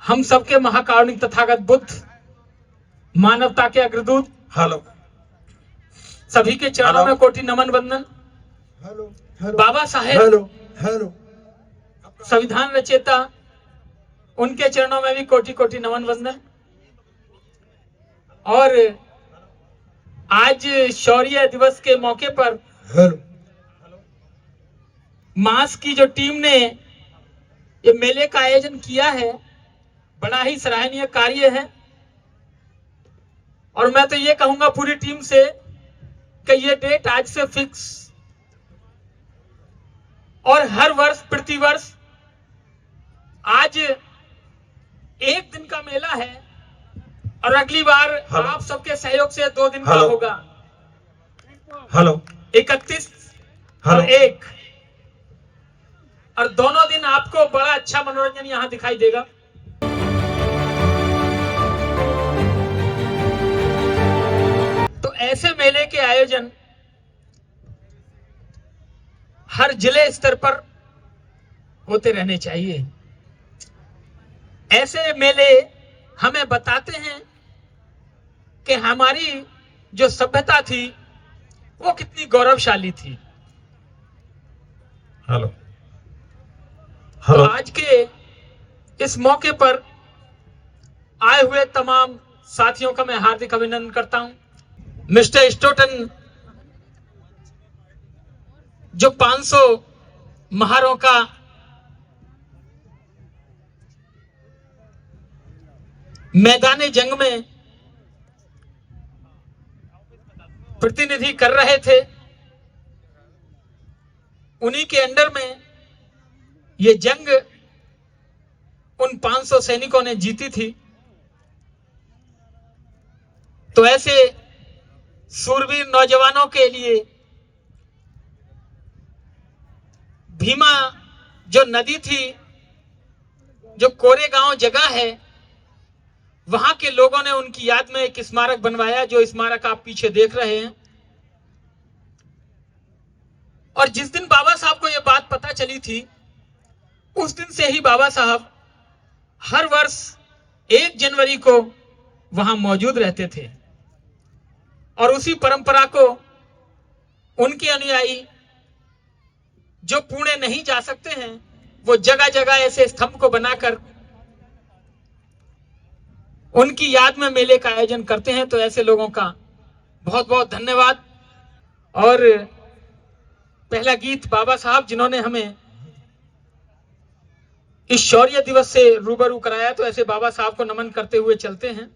हम सबके महाकारुणिक तथागत बुद्ध, मानवता के अग्रदूत, हेलो सभी के चरणों में कोटि नमन वंदन। बाबा साहेब हेलो संविधान रचेता, उनके चरणों में भी कोटि कोटि नमन वंदन। और आज शौर्य दिवस के मौके पर मास की जो टीम ने ये मेले का आयोजन किया है, बड़ा ही सराहनीय कार्य है। और मैं तो ये कहूंगा पूरी टीम से कि ये डेट आज से फिक्स, और हर वर्ष प्रति वर्ष आज एक दिन का मेला है, और अगली बार आप सबके सहयोग से 2 दिन का होगा। हेलो 31 और 1, और दोनों दिन आपको बड़ा अच्छा मनोरंजन यहाँ दिखाई देगा। तो ऐसे मेले के आयोजन हर जिले स्तर पर होते रहने चाहिए। ऐसे मेले हमें बताते हैं कि हमारी जो सभ्यता थी वो कितनी गौरवशाली थी। हेलो तो आज के इस मौके पर आए हुए तमाम साथियों का मैं हार्दिक अभिनंदन करता हूं। मिस्टर स्टोटन जो 500 महारों का मैदानी जंग में प्रतिनिधि कर रहे थे, उन्हीं के अंडर में ये जंग उन 500 सैनिकों ने जीती थी। तो ऐसे सूरवीर नौजवानों के लिए भीमा जो नदी थी, जो कोरेगांव जगह है, वहां के लोगों ने उनकी याद में एक स्मारक बनवाया, जो स्मारक आप पीछे देख रहे हैं। और जिस दिन बाबा साहब को यह बात पता चली थी, उस दिन से ही बाबा साहब हर वर्ष 1 जनवरी को वहां मौजूद रहते थे, और उसी परंपरा को उनके अनुयायी जो पुणे नहीं जा सकते हैं, वो जगह जगह ऐसे स्तंभ को बनाकर उनकी याद में मेले का आयोजन करते हैं। तो ऐसे लोगों का बहुत बहुत धन्यवाद। और पहला गीत बाबा साहब जिन्होंने हमें इस शौर्य दिवस से रूबरू कराया, तो ऐसे बाबा साहब को नमन करते हुए चलते हैं।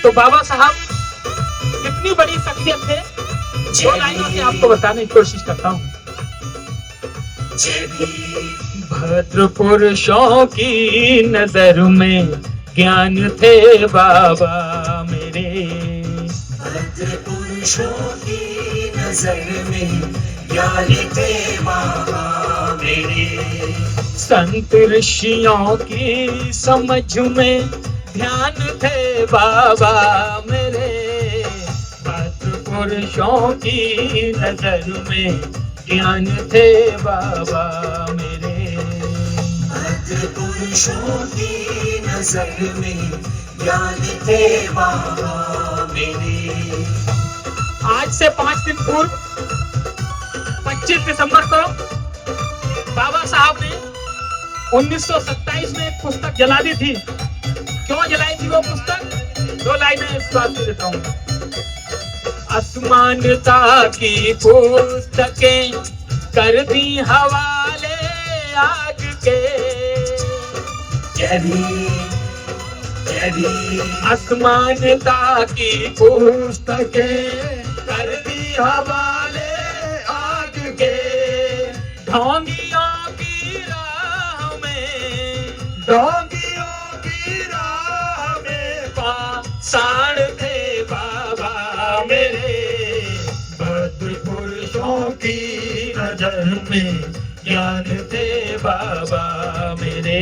तो बाबा साहब कितनी बड़ी शख्सियत थे, 2 लाइनों से आपको बताने की कोशिश करता हूं। भद्र पुरुषों की नजर में ज्ञान थे बाबा मेरे, भद्र पुरुषों की नजर में ज्ञान थे बाबा मेरे, संत ऋषियों की समझ में ध्यान थे बाबा मेरे, भद्र पुरुषों की नजर में ज्ञान थे बाबा मेरे, भद्र पुरुषों की नजर में ज्ञान थे बाबा मेरे। आज से 5 दिन पूर्व 25 दिसंबर को बाबा साहब ने 1927 में एक पुस्तक जला दी थी। क्यों जलाई थी वो पुस्तक? 2 लाइनें इस बात से देता हूँ। असमानता की पुस्तकें कर दी हवाले आग के, जय भीम जय भीम। असमानता की पुस्तकें कर दी हवाले आग के, ढोंगियों की राह में, ढोंगियों की राह में पाषाण थे बाबा मेरे, भद्र पुरुषों की नजर में ज्ञान थे बाबा मेरे,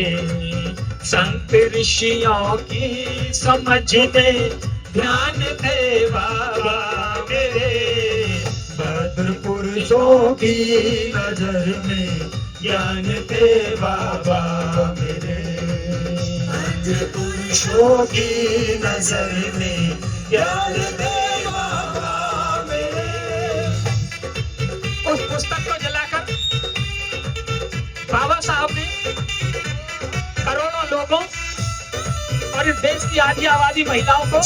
संत ऋषियों की समझ में ध्यान थे बाबा मेरे, भद्र पुरुषों की नजर में ज्ञान थे बाबा मेरे। भद्र पुरुषों की नजर में ज्ञान दे बाबा मेरे। उस पुस्तक को जलाकर बाबा साहब ने करोड़ों लोगों और इस देश की आधी आबादी महिलाओं को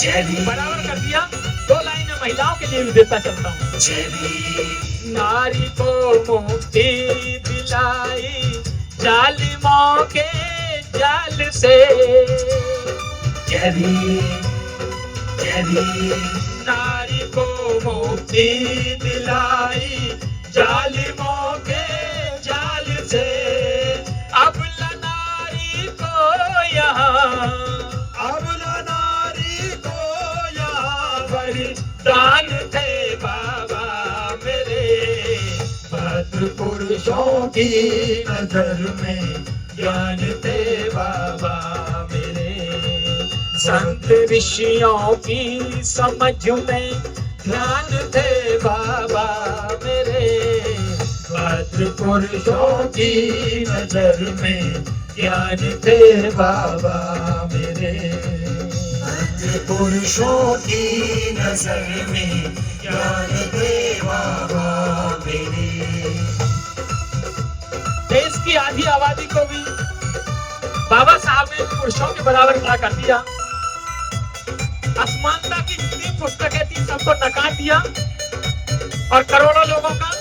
बराबर कर दिया। 2 लाइनें महिलाओं के लिए भी देता चलता हूँ। जय भीम, नारी को मुक्ति दिलाई जालिमों के जाल से। जय भीम, जय भीम, नारी को मुक्ति दिलाई जालिमों के जाल से। अब नारी को यहाँ, अब नारी को यहाँ वरदान थे बाबा मेरे। भद्र पुरुषों की नजर में ज्ञान थे बाबा मेरे। संत ऋषियों की समझ में ध्यान थे बाबा मेरे। भद्र पुरुषों की नजर में ज्ञान थे बाबा मेरे। भद्र पुरुषों की नजर में ज्ञान दे बाबा मेरे। देश की आधी आबादी को भी बाबा साहब ने पुरुषों के बराबर खड़ा कर दिया। असमानता की जितनी पुस्तकें थी सबको नकार दिया और करोड़ों लोगों का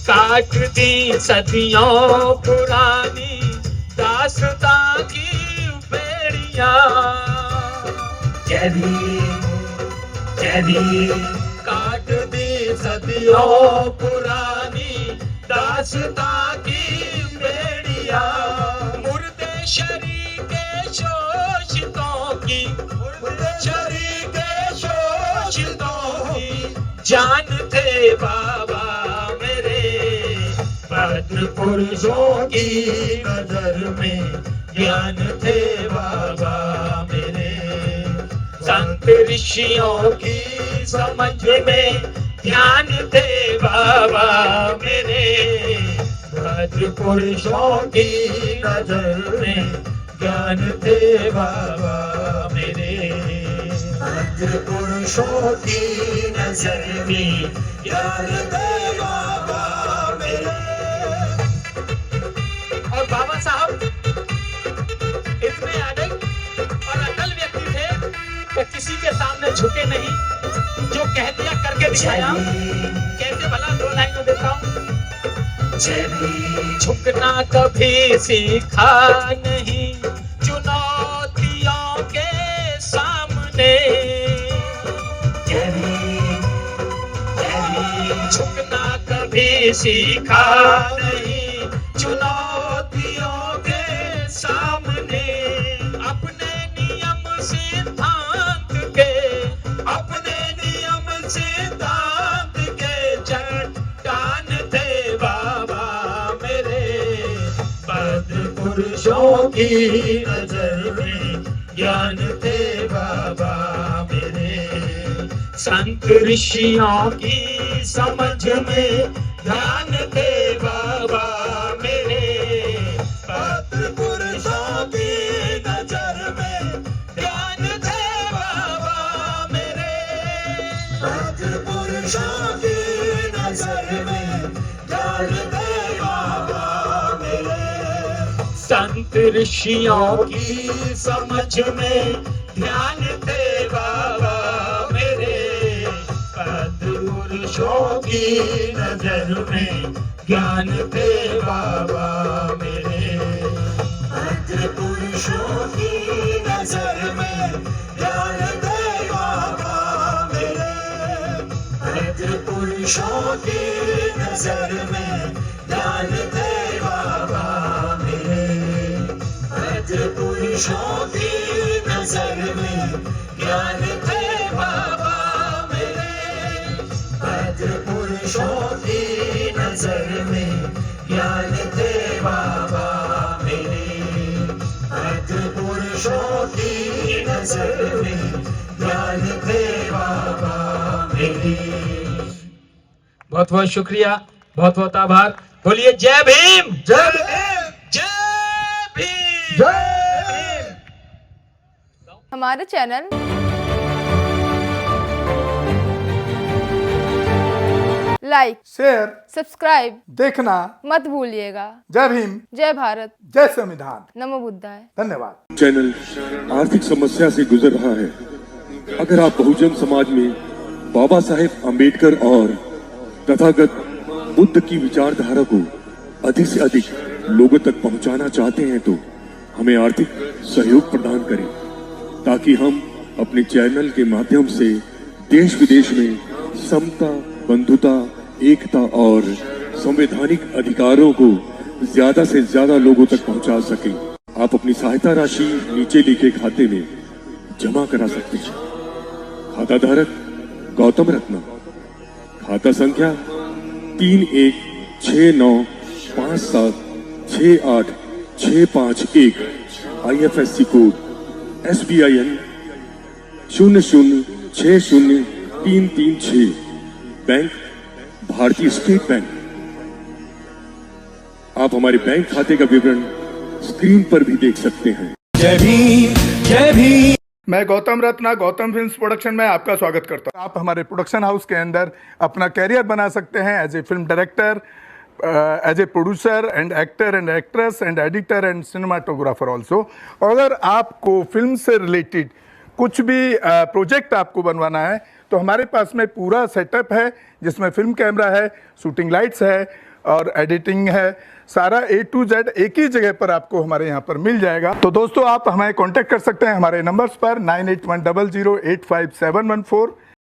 काट दी सदियों पुरानी दास्तां की बेड़ियां। जय भीम, जय भीम, काट दी सदियों पुरानी दास्तां की बेड़ियां। मुर्दे शरीर के शोषितों की, मुर्दे शरीर के शोषितों की जान थे बाबा मेरे। भद्र पुरुषों की नजर में ज्ञान थे बाबा मेरे। संत ऋषियों की समझ में ध्यान थे बाबा मेरे। भद्र पुरुषों की नजर में ज्ञान थे बाबा मेरे। भद्र पुरुषों की नजर में ज्ञान दे बाबा मेरे। और बाबा साहब इतने अड़ग और अकल व्यक्ति थे कि किसी के सामने झुके नहीं। जो कह दिया करके दिखाया। कैसे भला 2 लाइन में देता हूँ। जय भीम, झुकना कभी सीखा नहीं चुनौतियों के सामने। जय भीम, जय भीम, झुकना कभी सीखा नहीं चुनौतियों के सामने। अपने नियम सिद्धांत के, अपने नियम सिद्धांत के चट्टान थे बाबा मेरे। भद्र पुरुषों की नजर में ज्ञान थे बाबा मेरे। संत ऋषियों की समझ में ध्यान थे बाबा मेरे। भद्र पुरुषों की नजर में ज्ञान थे बाबा मेरे। भद्र पुरुषों की नजर में ज्ञान दे बाबा मेरे। संत ऋषियों की समझ में ध्यान थे बाबा मेरे। भद्र पुरुषों की नजर में ज्ञान थे बाबा मेरे। भद्र पुरुषों की नजर में ज्ञान दे बाबा मेरे। भद्र पुरुषों की नजर में ज्ञान दे बाबा मेरे। भद्र पुरुषों की नजर में ज्ञान दे बाबा मेरे। भद्र पुरुषों की नजर में ज्ञान दे बाबा मेरे। भद्र पुरुषों की नजर में ज्ञान दे बाबा मेरे। बहुत बहुत शुक्रिया, बहुत बहुत आभार। बोलिए जय भीम, जय भीम, जय भीम, जय हमारे चैनल लाइक, शेयर, सब्सक्राइब देखना मत भूलिएगा। जय भीम, जय भारत, जय संविधान। नमो बुद्धाय। धन्यवाद। चैनल आर्थिक समस्या से गुजर रहा है। अगर आप बहुजन समाज में बाबा साहेब अम्बेडकर और तथागत बुद्ध की विचारधारा को अधिक से अधिक लोगों तक पहुंचाना चाहते हैं तो हमें आर्थिक सहयोग प्रदान करें, ताकि हम अपने चैनल के माध्यम से देश विदेश में समता, बंधुता, एकता और संवैधानिक अधिकारों को ज्यादा से ज्यादा लोगों तक पहुंचा सकें। आप अपनी सहायता राशि नीचे लिखे खाते में जमा करा सकते हैं। खाता धारक गौतम रत्ना, खाता संख्या 316957686551, IFSC कोड SBIN 0060336, बैंक भारतीय स्टेट बैंक। आप हमारे बैंक खाते का विवरण स्क्रीन पर भी देख सकते हैं। जय भीम, जय भीम। मैं गौतम रत्ना गौतम फिल्म्स प्रोडक्शन में आपका स्वागत करता हूं। आप हमारे प्रोडक्शन हाउस के अंदर अपना कैरियर बना सकते हैं as a film director, as a producer and actor and actress and editor and cinematographer also. अगर आपको फिल्म से रिलेटेड कुछ भी प्रोजेक्ट आपको बनवाना है तो हमारे पास में पूरा सेटअप है, जिसमें फिल्म कैमरा है, शूटिंग लाइट्स है और एडिटिंग है। सारा A to Z एक ही जगह पर आपको हमारे यहाँ पर मिल जाएगा। तो दोस्तों, आप हमें कांटेक्ट कर सकते हैं हमारे नंबर्स पर 9810085714